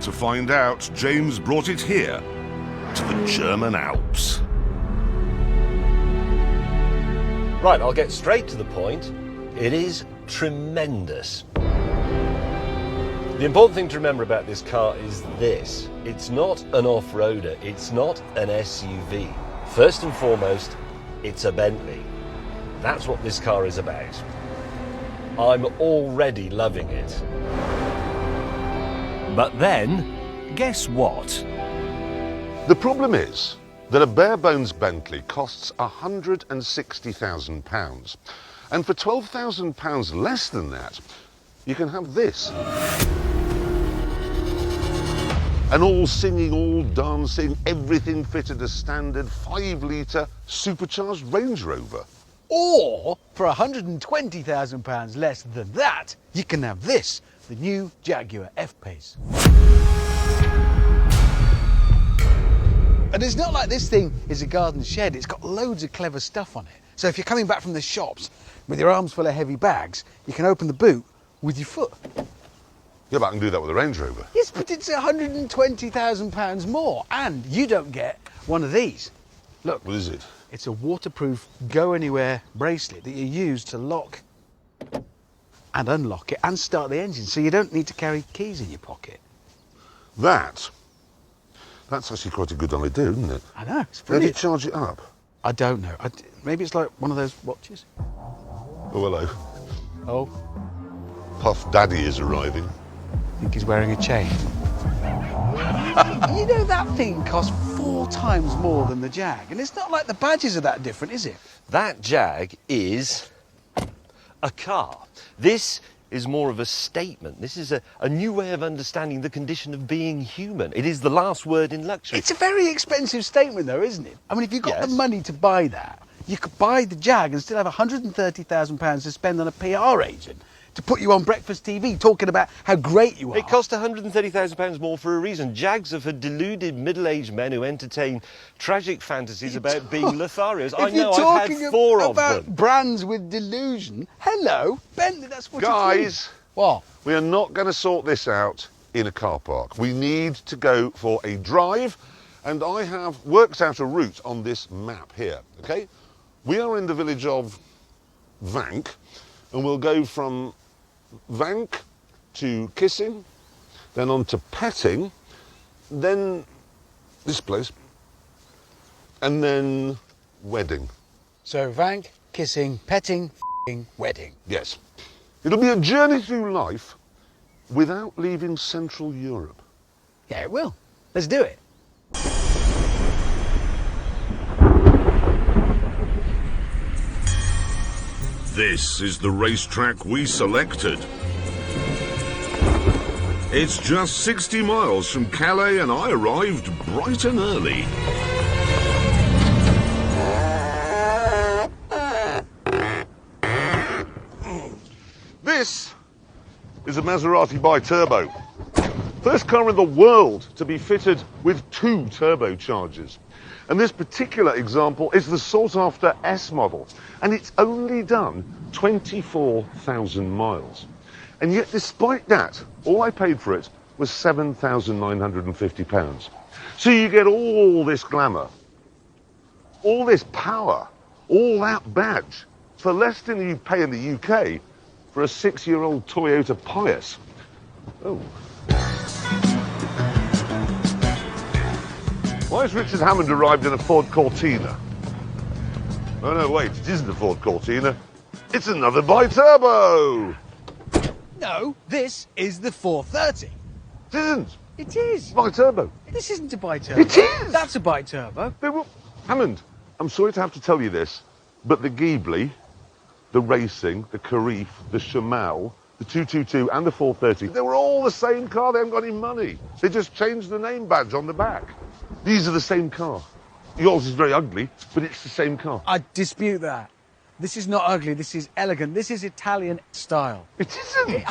To find out, James brought it here, to the German Alps. Right, I'll get straight to the point. It is tremendous. The important thing to remember about this car is this. It's not an off-roader, it's not an SUV. First and foremost, it's a Bentley. That's what this car is about. I'm already loving it. But then, guess what? The problem is that a bare-bones Bentley costs £160,000. And for £12,000 less than that, you can have this. An all-singing, all-dancing, everything fitted as standard 5-litre supercharged Range Rover. Or, for £120,000 less than that, you can have this, the new Jaguar F-Pace. And it's not like this thing is a garden shed, it's got loads of clever stuff on it. So if you're coming back from the shops with your arms full of heavy bags, you can open the boot with your foot. Yeah, but I can do that with a Range Rover. Yes, but it's £120,000 more, and you don't get one of these. Look. What is it? It's a waterproof go-anywhere bracelet that you use to lock and unlock it and start the engine, so you don't need to carry keys in your pocket. That's actually quite a good idea, isn't it? I know, it's How do you brilliant. charge it up? I don't know. Maybe it's like one of those watches. Oh, hello. Oh, Puff Daddy is arriving. I think he's wearing a chain. You know, that thing costs 4 times more than the Jag, and it's not like the badges are that different, is it? That Jag is a car. This is more of a statement. This is a new way of understanding the condition of being human. It is the last word in luxury. It's a very expensive statement, though, isn't it? I mean, if you've got Yes. the money to buy that, you could buy the Jag and still have £130,000 to spend on a PR agent to put you on breakfast TV talking about how great you are. It cost £130,000 more for a reason. Jags are for deluded middle-aged men who entertain tragic fantasies about being Lotharios. I know, I've had 4 of about them. brands with delusion, hello, Bentley, that's what Guys. it is. What? We are not going to sort this out in a car park. We need to go for a drive, and I have worked out a route on this map here, okay? We are in the village of Vank, and we'll go from Vank to Kissing, then on to Petting, then this place, and then Wedding. So, Vank, Kissing, Petting, Wedding. Yes. It'll be a journey through life without leaving Central Europe. Yeah, it will. Let's do it. This is the racetrack we selected. It's just 60 miles from Calais and I arrived bright and early. This is a Maserati bi-turbo. First car in the world to be fitted with 2 turbochargers. And this particular example is the sought-after S model, and it's only done 24,000 miles. And yet, despite that, all I paid for it was £7,950. So you get all this glamour, all this power, all that badge, for less than you pay in the UK for a 6-year-old Toyota Pius. Oh. Why has Richard Hammond arrived in a Ford Cortina? Oh no, wait, it isn't a Ford Cortina. It's another bi-turbo! No, this is the 430. It isn't. It is. Bi-turbo. This isn't a bi-turbo. It is! That's a bi-turbo. Hammond, I'm sorry to have to tell you this, but the Ghibli, the Racing, the Carif, the Chamal, the 222 and the 430, they were all the same car. They haven't got any money. They just changed the name badge on the back. These are the same car. Yours is very ugly, but it's the same car. I dispute that. This is not ugly, this is elegant, this is Italian style. It isn't.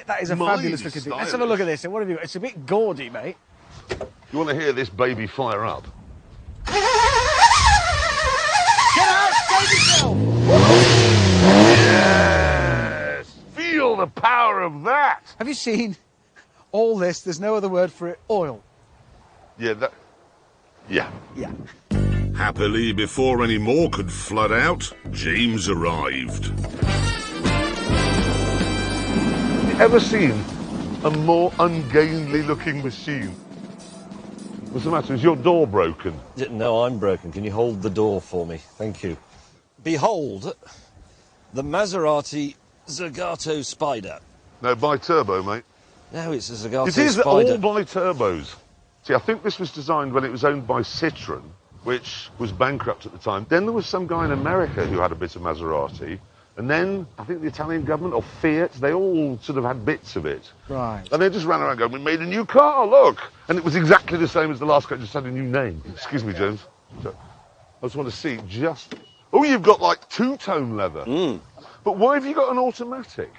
That is a Mine fabulous is looking thing. stylish. Let's have a look at this. What have you got? It's a bit gaudy, mate. You want to hear this baby fire up? Get out! Save yourself! Yes! Feel the power of that! Have you seen All this, there's no other word for it, oil. Yeah, yeah. Yeah. Happily, before any more could flood out, James arrived. Ever seen a more ungainly looking machine? What's the matter? Is your door broken? No, I'm broken. Can you hold the door for me? Thank you. Behold, the Maserati Zagato Spider. No, bi-turbo, mate. No, it's a Zagato It is Spider. all bi-turbos. See, I think this was designed when it was owned by Citroën, which was bankrupt at the time. Then there was some guy in America who had a bit of Maserati. And then, I think the Italian government, or Fiat, they all sort of had bits of it. Right. And they just ran around going, we made a new car, look! And it was exactly the same as the last car, it just had a new name. Excuse me, James. So, I just want to see just... Oh, you've got like two-tone leather. But why have you got an automatic?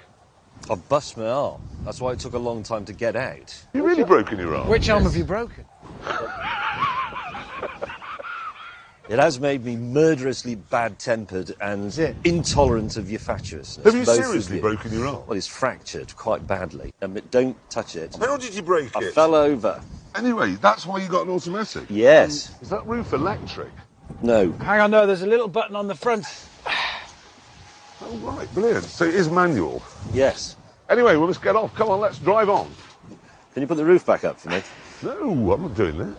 I bust my arm. That's why it took a long time to get out. You really broken your arm? Which arm have you broken? It has made me murderously bad-tempered and intolerant of your fatuousness. Have you both seriously of you. broken your arm? Well, it's fractured quite badly. Don't touch it. How did you break I it? fell over. Anyway, that's why you got an automatic? Yes. Is that roof electric? No. Hang on, no, there's a little button on the front. Oh, right, brilliant. So it is manual. Yes. Anyway, we must get off. Come on, let's drive on. Can you put the roof back up for me? No, I'm not doing that.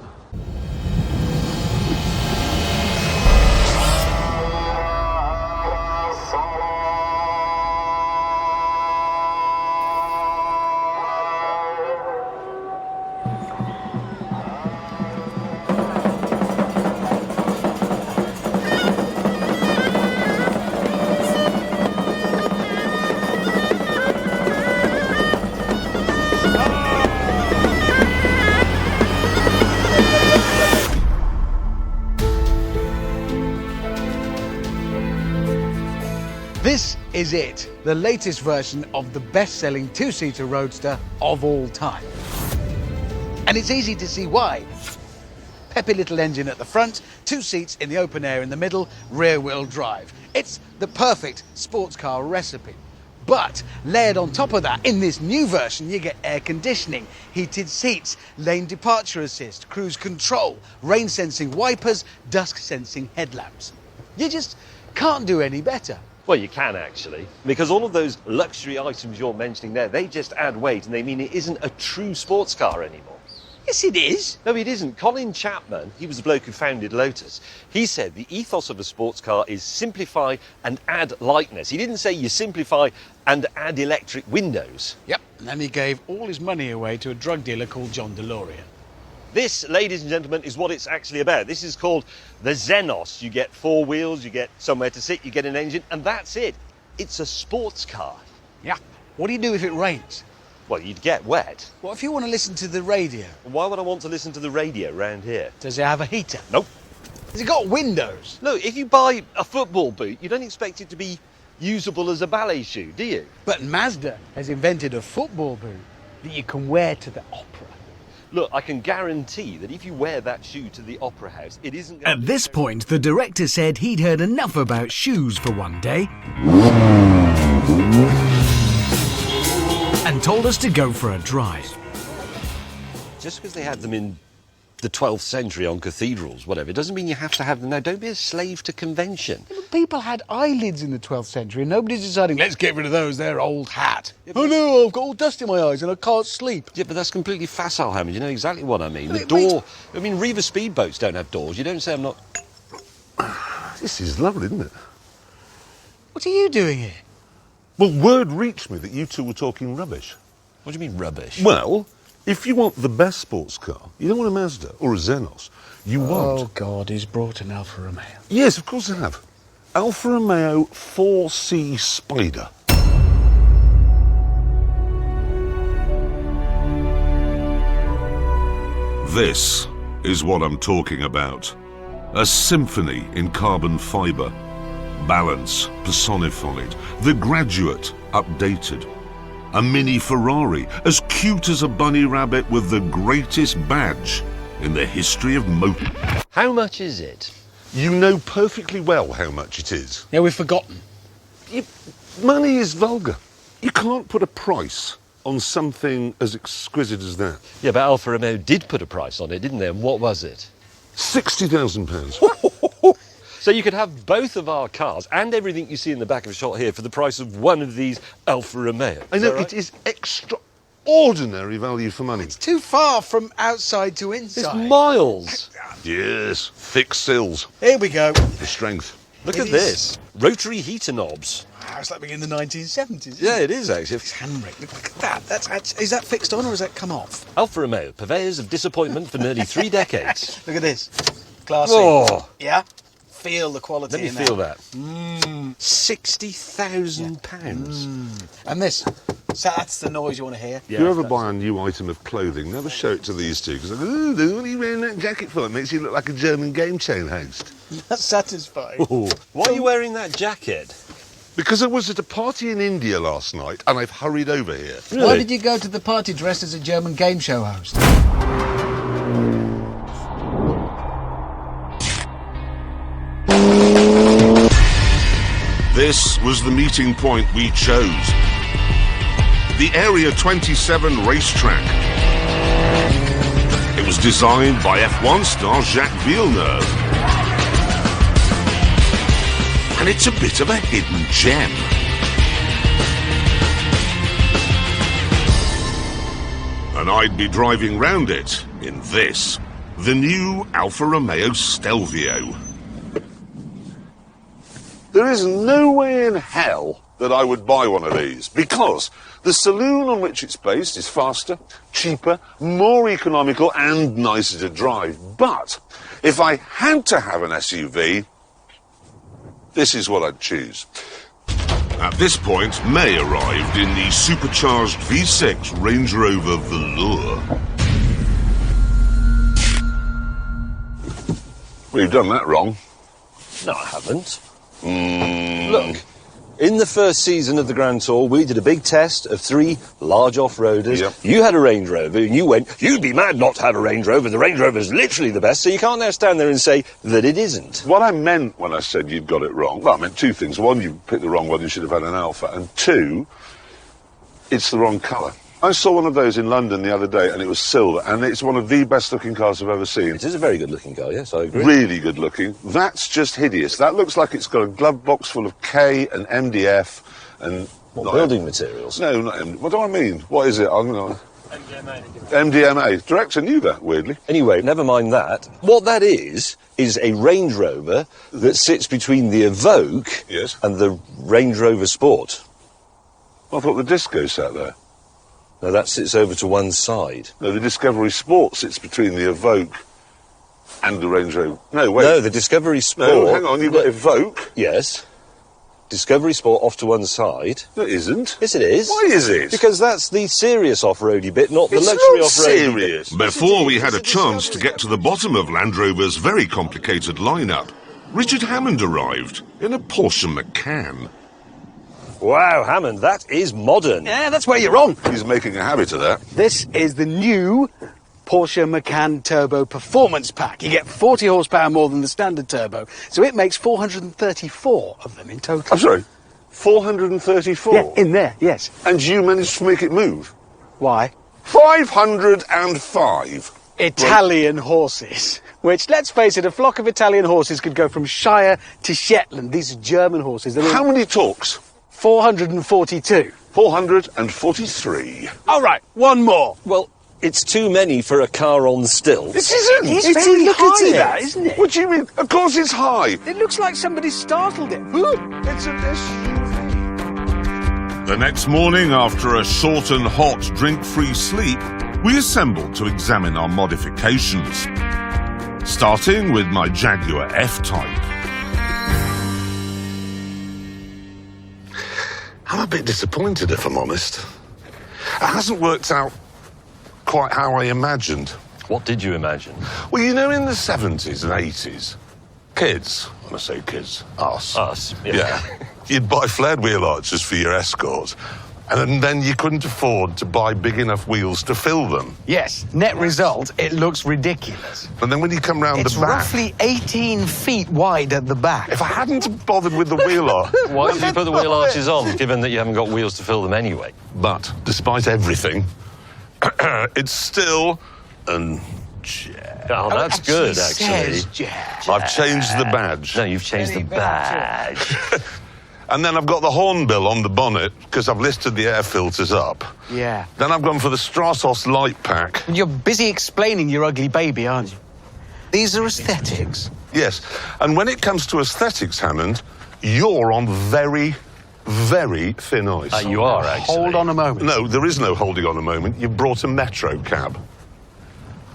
This is it, the latest version of the best-selling two-seater roadster of all time. And it's easy to see why. Peppy little engine at the front, two seats in the open air in the middle, rear-wheel drive. It's the perfect sports car recipe. But layered on top of that, in this new version, you get air conditioning, heated seats, lane departure assist, cruise control, rain-sensing wipers, dusk-sensing headlamps. You just can't do any better. Well, you can actually, because all of those luxury items you're mentioning there, they just add weight and they mean it isn't a true sports car anymore. Yes, it is. No, it isn't. Colin Chapman, he was the bloke who founded Lotus. He said the ethos of a sports car is simplify and add lightness. He didn't say you simplify and add electric windows. Yep, and then he gave all his money away to a drug dealer called John DeLorean. This, ladies and gentlemen, is what it's actually about. This is called the Xenos. You get four wheels, you get somewhere to sit, you get an engine, and that's it. It's a sports car. Yeah. What do you do if it rains? Well, you'd get wet. What if you want to listen to the radio? Why would I want to listen to the radio round here? Does it have a heater? Nope. Has it got windows? Look, if you buy a football boot, you don't expect it to be usable as a ballet shoe, do you? But Mazda has invented a football boot that you can wear to the opera. Look, I can guarantee that if you wear that shoe to the opera house, it isn't going At this point, the director said he'd heard enough about shoes for one day and told us to go for a drive. Just because they had them in the 12th century on cathedrals, whatever, it doesn't mean you have to have them now. Don't be a slave to convention. People had eyelids in the 12th century and nobody's deciding, let's get rid of those, they're old hat. Oh no, I've got all dust in my eyes and I can't sleep. Yeah, but that's completely facile, Hammond. You know exactly what I mean. But The it door... I mean, Riva speedboats don't have doors. You don't say I'm not... This is lovely, isn't it? What are you doing here? Well, word reached me that you two were talking rubbish. What do you mean, rubbish? Well, if you want the best sports car, you don't want a Mazda or a Xenos. You want... Oh God, he's brought an Alfa Romeo. Yes, of course I have. Alfa Romeo 4C Spider. This is what I'm talking about. A symphony in carbon fibre. Balance personified. The Graduate updated. A mini Ferrari, as cute as a bunny rabbit with the greatest badge in the history of motor. How much is it? You know perfectly well how much it is. Yeah, we've forgotten. Money is vulgar. You can't put a price on something as exquisite as that? Yeah, but Alfa Romeo did put a price on it, didn't they? And what was it? £60,000. So you could have both of our cars and everything you see in the back of the shot here for the price of one of these Alfa Romeo. I know, it is extraordinary value for money. It's too far from outside to It's inside. miles. Yes, thick sills. Here we go. The strength. Look It at is. this. Rotary heater knobs. Wow, it's like being in the 1970s. Isn't Yeah, it? it is actually. It's handbrake. Look at that. Is that fixed on or has that come off? Alfa Romeo, purveyors of disappointment for nearly 3 decades. Look at this. Classy. Oh, Yeah? Feel the quality let me in feel that. that. £60,000. And this. So that's the noise you want to hear. If you ever buy a new item of clothing, never show it to these two, because they're like, ooh, what are you wearing that jacket for? It makes you look like a German game show host. That's satisfying. Why are you wearing that jacket? Because I was at a party in India last night, and I've hurried over here. Why did you go to the party dressed as a German game show host? This was the meeting point we chose. The Area 27 racetrack. It was designed by F1 star Jacques Villeneuve. And it's a bit of a hidden gem. And I'd be driving round it in this, the new Alfa Romeo Stelvio. There is no way in hell that I would buy one of these, because the saloon on which it's based is faster, cheaper, more economical and nicer to drive. But if I had to have an SUV, this is what I'd choose. At this point, May arrived in the supercharged V6 Range Rover Velour. Well, you've done that wrong. No, I haven't. Look, in the first season of the Grand Tour, we did a big test of 3 large off-roaders. Yep. You had a Range Rover, and you went, you'd be mad not to have a Range Rover. The Range Rover is literally the best, so you can't now stand there and say that it isn't. What I meant when I said you'd got it wrong, well, I meant 2 things. 1, you picked the wrong one, you should have had an Alpha. And 2, it's the wrong colour. I saw one of those in London the other day, and it was silver, and it's one of the best-looking cars I've ever seen. It is a very good-looking car, yes, I agree. Really good looking. That's just hideous. That looks like it's got a glove box full of K and MDF and... What, not building materials? No, not MDF. What do I mean? What is it? I'm gonna... MDMA. Director knew that, weirdly. Anyway, never mind that. What that is a Range Rover that sits between the Evoque Yes. and the Range Rover Sport. I thought the Disco sat there. Now that sits over to one side. No, the Discovery Sport sits between the Evoque and the Range Rover. No, wait. No, the Discovery Sport... No, hang on, you've got Evoque. Yes. Discovery Sport off to one side. No, it isn't. Yes, it is. Why is it? Because that's the serious off-roady bit, not the It's luxury not off-roady serious. bit. Before we had a chance to get to the bottom of Land Rover's very complicated lineup, Richard Hammond arrived in a Porsche Macan. Wow, Hammond, that is modern. Yeah, that's where you're wrong. He's making a habit of that. This is the new Porsche Macan Turbo Performance Pack. You get 40 horsepower more than the standard turbo, so it makes 434 of them in total. I'm sorry, 434? Yeah, in there, yes. And you managed to make it move? Why? 505. Italian horses. Which, let's face it, a flock of Italian horses could go from Shire to Shetland. These are German horses. They're How many talks? 442. 443. All right, one more. Well, it's too many for a car on stilts. This isn't. It's very look at high, it. that, isn't it? What do you mean? Of course it's high. It looks like somebody startled it. Ooh. It's an SUV. The next morning, after a short and hot drink-free sleep, we assembled to examine our modifications. Starting with my Jaguar F-Type. I'm a bit disappointed, if I'm honest. It hasn't worked out quite how I imagined. What did you imagine? Well, you know, in the 70s and 80s, kids, when I say kids, us. Us, Yeah. You'd buy flared wheel arches for your Escort. And then you couldn't afford to buy big enough wheels to fill them. Yes, net result, it looks ridiculous. And then when you come round It's the back... roughly 18 feet wide at the back. If I hadn't bothered with the wheel arch... Why did you put the wheel arches on, given that you haven't got wheels to fill them anyway? But, despite everything, it's still an... Oh, that's good, actually. Says Jag. I've changed the badge. No, you've changed the badge. And then I've got the hornbill on the bonnet, because I've lifted the air filters up. Yeah. Then I've gone for the Stratos light pack. You're busy explaining your ugly baby, aren't you? These are aesthetics. Yes, and when it comes to aesthetics, Hammond, you're on very, very thin ice. You are, actually. Hold on a moment. No, there is no holding on a moment. You've brought a metro cab.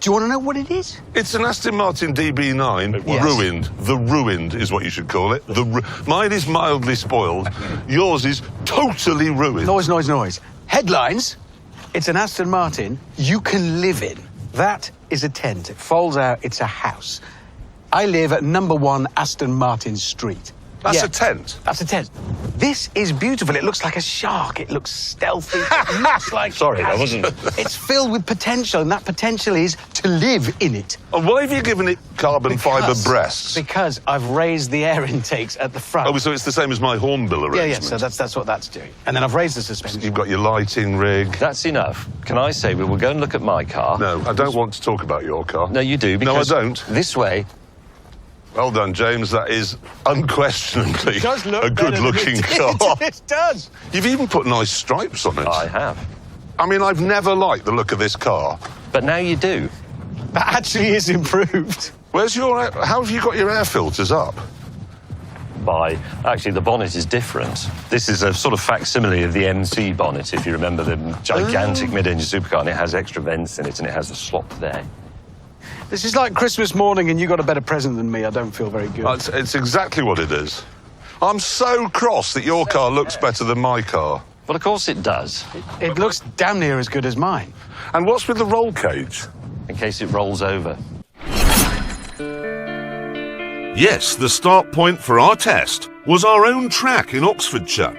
Do you want to know what it is? It's an Aston Martin DB9, Yes. ruined. The ruined is what you should call it. Mine is mildly spoiled. Yours is totally ruined. Noise, noise, noise. Headlines. It's an Aston Martin you can live in. That is a tent. It folds out. It's a house. I live at number 1 Aston Martin Street. That's Yeah, a tent. That's a tent. This is beautiful. It looks like a shark. It looks stealthy. It looks like... Sorry, that wasn't... It's filled with potential, and that potential is to live in it. And why have you given it carbon fibre breasts? Because I've raised the air intakes at the front. Oh, so it's the same as my hornbill arrangement? yeah, so that's what that's doing. And then I've raised the suspension. You've got your lighting rig. That's enough. Can I say we will go and look at my car? No, I don't want to talk about your car. No, you do, because... No, I don't. This way... Well done, James. That is unquestionably It does look a good-looking car. It does. You've even put nice stripes on it. I have. I mean, I've never liked the look of this car. But now you do. That actually is improved. Where's your... How have you got your air filters up? Actually, the bonnet is different. This is a sort of facsimile of the MC bonnet, if you remember the gigantic mid-engine supercar, and it has extra vents in it, and it has a slot there. This is like Christmas morning and you got a better present than me. I don't feel very good. It's exactly what it is. I'm so cross that your car looks better than my car. Well, of course it does, It looks damn near as good as mine. And what's with the roll cage? in case it rolls over. Yes, the start point for our test was our own track in Oxfordshire.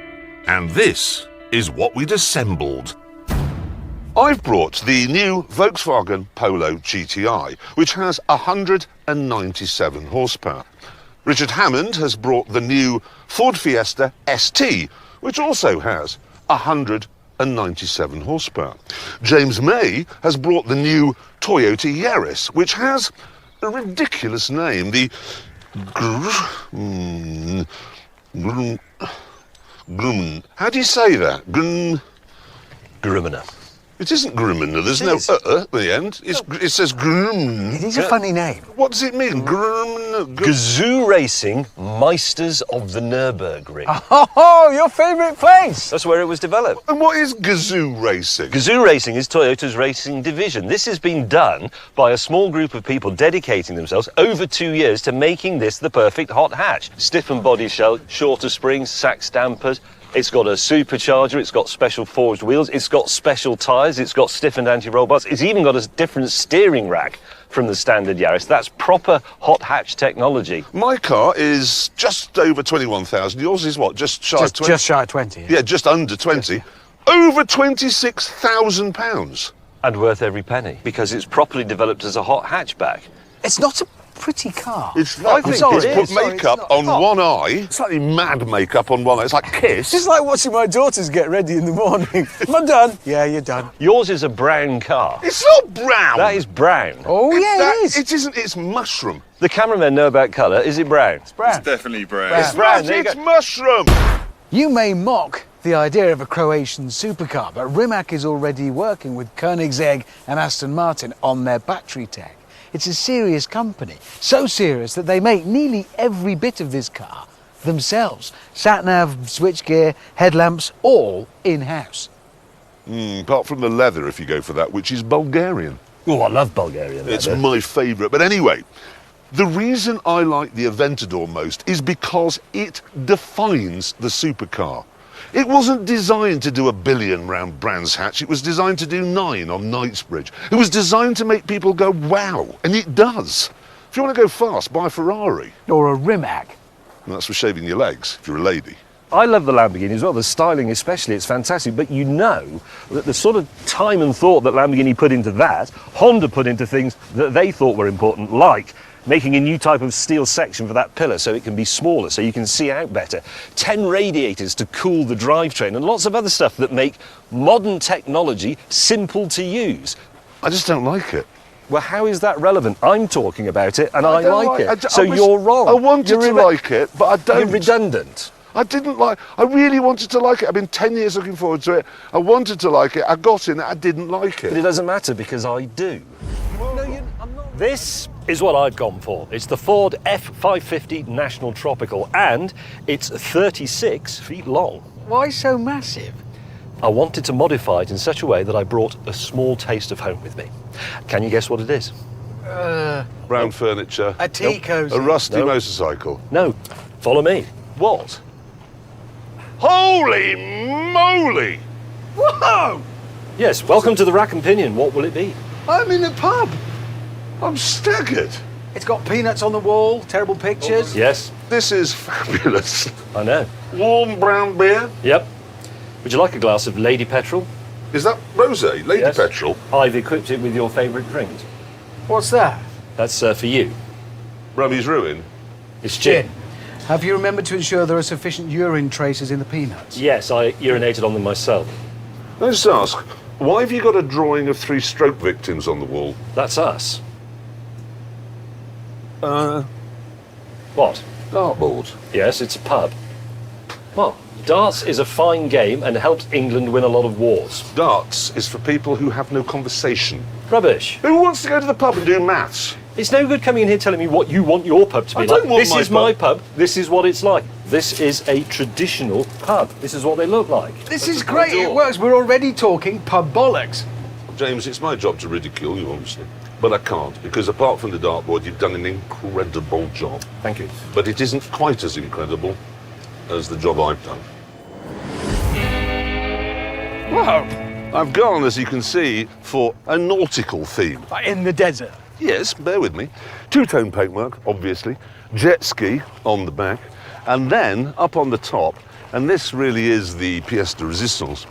And this is what we'd assembled. I've brought the new Volkswagen Polo GTI, which has 197 horsepower. Richard Hammond has brought the new Ford Fiesta ST, which also has 197 horsepower. James May has brought the new Toyota Yaris, which has a ridiculous name, the how do you say that? Gruminer. It isn't Gruminer. There's no at the end. It says Gruminer. It is a funny name. What does it mean? Gruminer. Gazoo Racing, Meisters of the Nürburgring. Oh, your favourite place! That's where it was developed. And what is Gazoo Racing? Gazoo Racing is Toyota's racing division. This has been done by a small group of people dedicating themselves over 2 years to making this the perfect hot hatch. Stiffened body shell, shorter springs, sax dampers. It's got a supercharger, it's got special forged wheels, it's got special tyres, it's got stiffened anti-roll bars, it's even got a different steering rack from the standard Yaris. That's proper hot hatch technology. My car is just over 21,000. Yours is what? Just shy of 20? Just shy of 20. Yeah, just under 20. Over £26,000. And worth every penny, because it's properly developed as a hot hatchback. It's not a pretty car. It's like think it's it put is. makeup on one eye. Slightly mad makeup on one eye. It's like Kiss. It's like watching my daughters get ready in the morning. Am I done? Yeah, you're done. Yours is a brown car. It's not brown. That is brown. Oh, yeah, it is. It isn't. It's mushroom. The cameramen know about colour. Is it brown? It's brown. Definitely brown. Brown. It's brown. Right, There you it's go. mushroom. You may mock the idea of a Croatian supercar, but Rimac is already working with Koenigsegg and Aston Martin on their battery tech. It's a serious company, so serious that they make nearly every bit of this car themselves. Sat-nav, switchgear, headlamps, all in-house. Apart from the leather, if you go for that, which is Bulgarian. Oh, I love Bulgarian It's leather. my favourite. But anyway, the reason I like the Aventador most is because it defines the supercar. It wasn't designed to do 1 billion round Brands Hatch. It was designed to do 9 on Knightsbridge. It was designed to make people go, wow. And it does. If you want to go fast, buy a Ferrari. Or a Rimac. And that's for shaving your legs, if you're a lady. I love the Lamborghini as well, the styling especially, it's fantastic, but you know that the sort of time and thought that Lamborghini put into that, Honda put into things that they thought were important, like making a new type of steel section for that pillar so it can be smaller, so you can see out better, 10 radiators to cool the drivetrain, and lots of other stuff that make modern technology simple to use. I just don't like it. Well, how is that relevant? I'm talking about it and I don't like it. I So you're wrong. I wanted to like it, but I don't. You're redundant. I didn't like. I really wanted to like it. I've been 10 years looking forward to it. I wanted to like it. I got in it. I didn't like But it. it doesn't matter because I do. This is what I've gone for. It's the Ford F550 National Tropical, and it's 36 feet long. Why so massive? I wanted to modify it in such a way that I brought a small taste of home with me. Can you guess what it is? Brown furniture. A tea cozy. A rusty No. motorcycle. No, follow me. What? Holy moly! Whoa! Yes, welcome to the Rack and Pinion. What will it be? I'm in a pub. I'm staggered. It's got peanuts on the wall, terrible pictures. Yes, This is fabulous. I know. Warm brown beer. Yep. Would you like a glass of Lady Petrol? Is that rosé? Lady Yes. Petrol? I've equipped it with your favourite drink. What's that? That's for you. Rummy's Ruin. It's gin. Have you remembered to ensure there are sufficient urine traces in the peanuts? Yes, I urinated on them myself. Can I just ask, why have you got a drawing of 3 stroke victims on the wall? That's us. What? Dartboard. Yes, it's a pub. Well, darts is a fine game and helps England win a lot of wars. Darts is for people who have no conversation. Rubbish. Who wants to go to the pub and do maths? It's no good coming in here telling me what you want your pub to be I like. don't want This my is my pub. This is what it's like. This is a traditional pub. This is what they look like. This is great, it works. We're already talking pub bollocks. James, it's my job to ridicule you, obviously. But I can't, because apart from the dartboard, you've done an incredible job. Thank you. But it isn't quite as incredible as the job I've done. Whoa! I've gone, as you can see, for a nautical theme. In the desert. Yes, bear with me. Two-tone paintwork, obviously. Jet ski on the back. And then, up on the top, and this really is the pièce de résistance,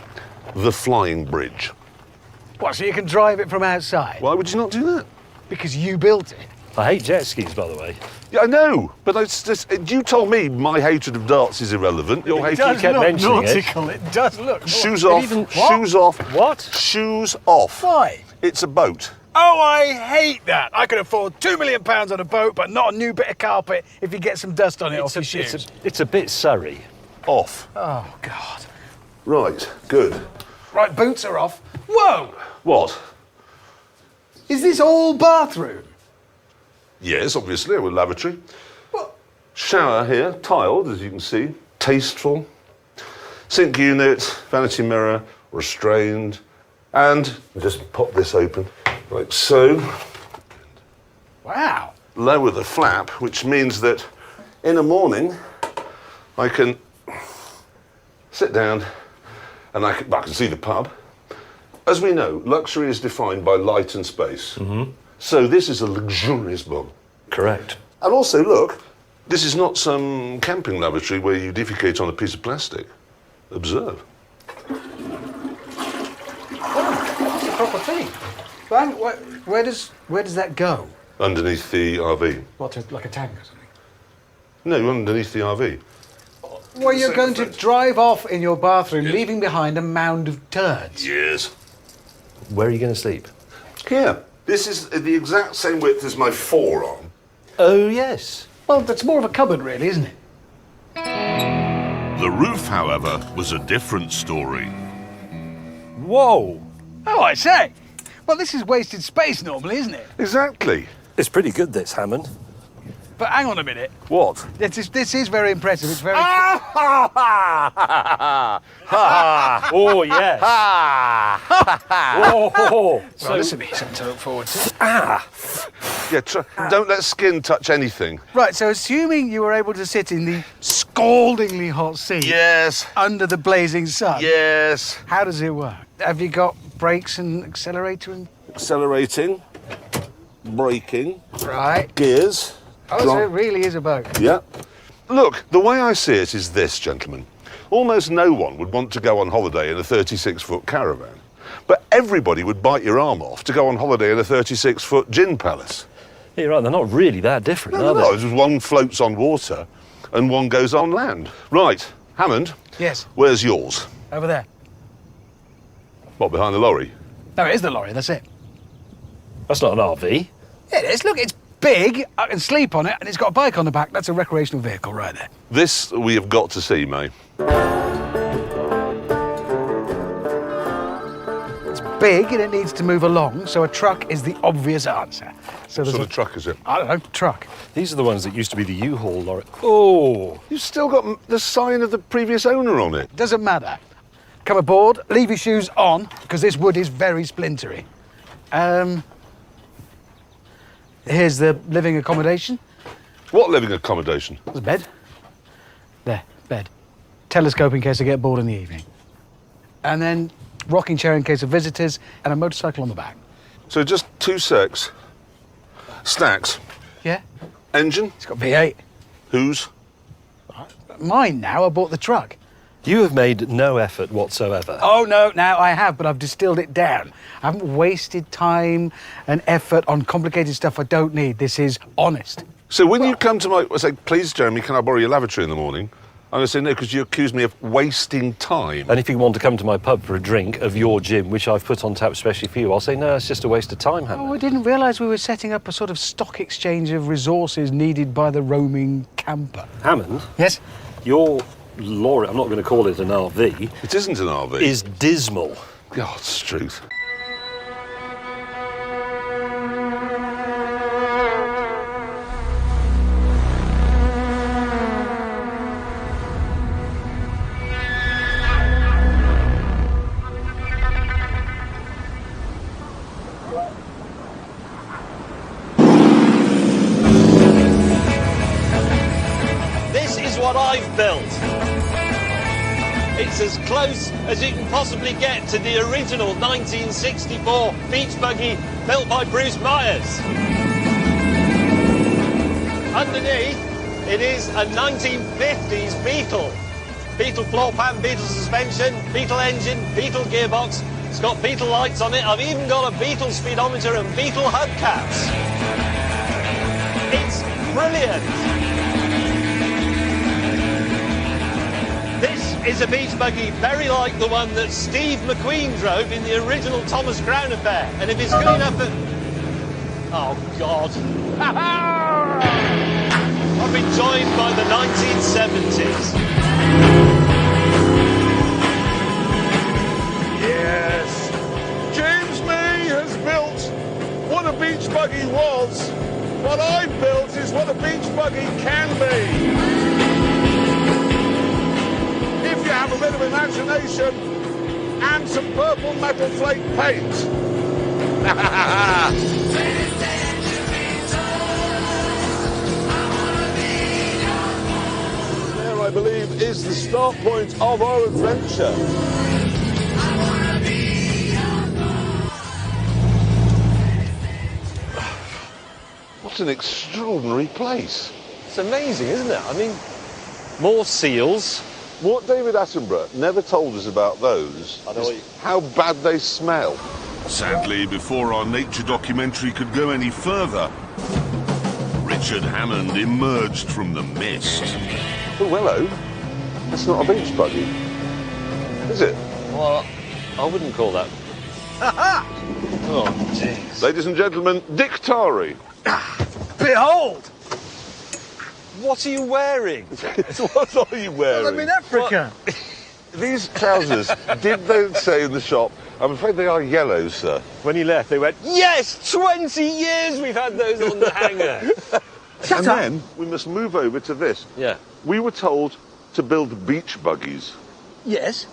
the flying bridge. What, so you can drive it from outside? Why would you not do that? Because you built it. I hate jet skis, by the way. Yeah, I know, but it's just, you told me my hatred of darts is irrelevant. Your hatred... does kept look mentioning it. nautical. It does look. Shoes It off, even- shoes off. What? Shoes off. Why? It's a boat. Oh, I hate that. I could afford £2 million on a boat, but not a new bit of carpet if you get some dust on it off your shoes. It's a bit Surrey. Off. Oh, God. Right, good. Right, boots are off. Whoa! What? Is this all bathroom? Yes, obviously, a lavatory. What? Shower here, tiled, as you can see. Tasteful. Sink unit, vanity mirror, restrained. And just pop this open, like so. Wow. Lower the flap, which means that in the morning I can sit down and I can see the pub. As we know, luxury is defined by light and space. Mm-hmm. So this is a luxurious pub. Correct. And also, look, this is not some camping lavatory where you defecate on a piece of plastic. Observe. That's a proper thing. Well, where does that go? Underneath the RV. What, like a tank or something? No, underneath the RV. Well, you're going to Fence. drive off in your bathroom, leaving behind a mound of turds. Yes. Where are you going to sleep? Here. This is the exact same width as my forearm. Oh, yes. Well, that's more of a cupboard, really, isn't it? The roof, however, was a different story. Whoa. Oh, I say. Well, this is wasted space normally, isn't it? Exactly. It's pretty good, this, Hammond. But hang on a minute. What? This is very impressive. It's very... Oh, yes. Oh, So this would be something to look forward to. Yeah, don't let skin touch anything. Right, so assuming you were able to sit in the scaldingly hot seat Yes. under the blazing sun, Yes. how does it work? Have you got brakes and accelerator and... Accelerating. Braking. Right. Gears. Oh, so it really is a boat. Yeah. Look, the way I see it is this, gentlemen. Almost no one would want to go on holiday in a 36-foot caravan. But everybody would bite your arm off to go on holiday in a 36-foot gin palace. Yeah, you're right, they're not really that different, are they? No, just one floats on water and one goes on land. Right, Hammond. Yes. Where's yours? Over there. What, behind the lorry? No, it is the lorry, that's it. That's not an RV. Yeah, it is. Look, it's big. I can sleep on it, and it's got a bike on the back. That's a recreational vehicle right there. This we have got to see, May. It's big, and it needs to move along, so a truck is the obvious answer. So What there's sort of truck is it? I don't know, truck. These are the ones that used to be the U-Haul lorry. Oh! You've still got the sign of the previous owner on it. Doesn't matter. Come aboard, leave your shoes on, because this wood is very splintery. Here's the living accommodation. What living accommodation? There's a bed. There, bed. Telescope in case I get bored in the evening. And then rocking chair in case of visitors, and a motorcycle on the back. So just 2 secs. Stacks. Yeah, Engine. it's got V8. Whose? Mine now, I bought the truck. You have made no effort whatsoever. Oh, no, now I have, but I've distilled it down. I haven't wasted time and effort on complicated stuff I don't need. This is honest. So when you come to I say, please, Jeremy, can I borrow your lavatory in the morning? I'm going to say no, because you accuse me of wasting time. And if you want to come to my pub for a drink of your gin, which I've put on tap especially for you, I'll say, no, it's just a waste of time, Hammond. Oh, I didn't realise we were setting up a sort of stock exchange of resources needed by the roaming camper. Hammond, Yes? your lorry, I'm not going to call it an RV, It isn't an RV. is dismal. God's truth. This is what I've built. It's as close as you can possibly get to the original 1964 beach buggy built by Bruce Myers. Underneath, it is a 1950s Beetle. Beetle floor pan, Beetle suspension, Beetle engine, Beetle gearbox. It's got Beetle lights on it. I've even got a Beetle speedometer and Beetle hubcaps. It's brilliant. This is a beach buggy very like the one that Steve McQueen drove in the original Thomas Crown affair. And if it's good enough at... Oh, God. I've been joined by the 1970s. Yes. James May has built what a beach buggy was. What I built is what a beach buggy can be. If you have a bit of imagination and some purple metal flake paint. There, I believe, is the start point of our adventure. What an extraordinary place. It's amazing, isn't it? I mean, more seals. What David Attenborough never told us about those is how bad they smell. Sadly, before our nature documentary could go any further, Richard Hammond emerged from the mist. Oh, hello. That's not a beach buggy, is it? Well, I wouldn't call that. Oh, jeez. Ladies and gentlemen, Dick Tari. Behold! What are you wearing? What are you wearing? I'm in Africa. These trousers, did they say in the shop, I'm afraid they are yellow, sir. When he left, they went, yes, 20 years we've had those on the hanger. And then we must move over to this. Yeah. We were told to build beach buggies. Yes?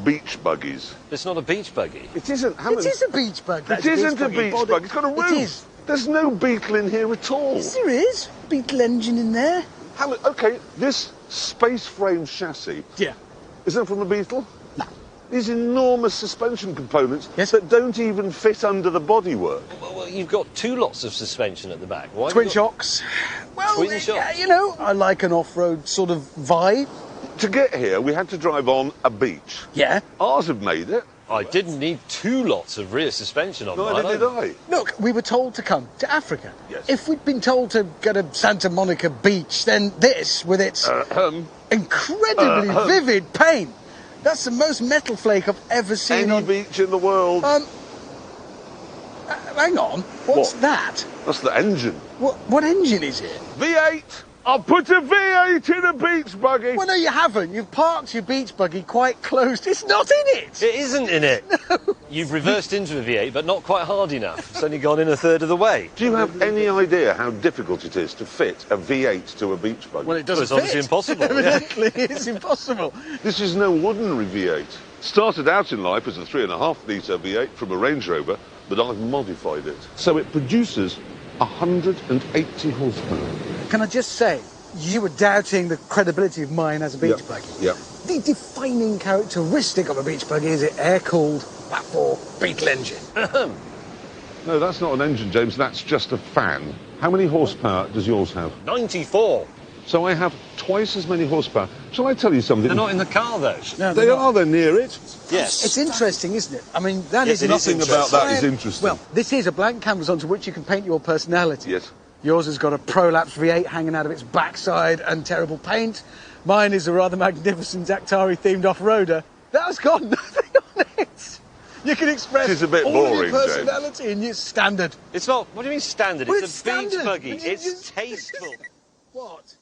Beach buggies. It's not a beach buggy. It isn't, Hammond. It is a beach buggy. It isn't a beach buggy. It's got a roof. It is. There's no Beetle in here at all. Yes, there is. Beetle engine in there. Hammond, okay, this space frame chassis, Yeah. is that from a Beetle? No. These enormous suspension components Yes. that don't even fit under the bodywork. Well, you've got 2 lots of suspension at the back. Why have Twin you got- shocks. Well, Twin shocks? you know, I like an off-road sort of vibe. To get here, we had to drive on a beach. Yeah. Ours have made it. I didn't need 2 lots of rear suspension on mine. Neither did I. Look, we were told to come to Africa. Yes. If we'd been told to go to Santa Monica Beach, then this, with its incredibly vivid paint, that's the most metal flake I've ever seen Any on... beach in the world. Hang on, what's What? that? That's the engine. What engine is it? V8. I'll put a V8 in a beach buggy. Well, no, you haven't. You've parked your beach buggy quite close. It's not in it. It isn't in it. You've reversed into a V8, but not quite hard enough. It's only gone in a third of the way. Do you have any idea how difficult it is to fit a V8 to a beach buggy? Well, it doesn't It's obviously fit. impossible. Yeah. Evidently, it's impossible. This is no ordinary V8. Started out in life as a 3.5 litre V8 from a Range Rover, but I've modified it. So it produces 180 horsepower. Can I just say, you were doubting the credibility of mine as a beach buggy. Yeah. The defining characteristic of a beach buggy is it air-cooled, flat-bore Beetle engine. No, that's not an engine, James. That's just a fan. How many horsepower does yours have? 94. So I have twice as many horsepower. Shall I tell you something? They're not in the car, though. No, They are. They're near it. Yes. It's interesting, isn't it? I mean, that Yes, is it is Nothing about that is interesting. interesting. Well, this is a blank canvas onto which you can paint your personality. Yes. Yours has got a prolapse V8 hanging out of its backside and terrible paint. Mine is a rather magnificent Actari-themed off-roader. That's got nothing on it. You can express This is a bit all boring, your personality in your standard. It's not. What do you mean standard? Well, it's it's a beach standard. buggy. It's It's just- tasteful. What?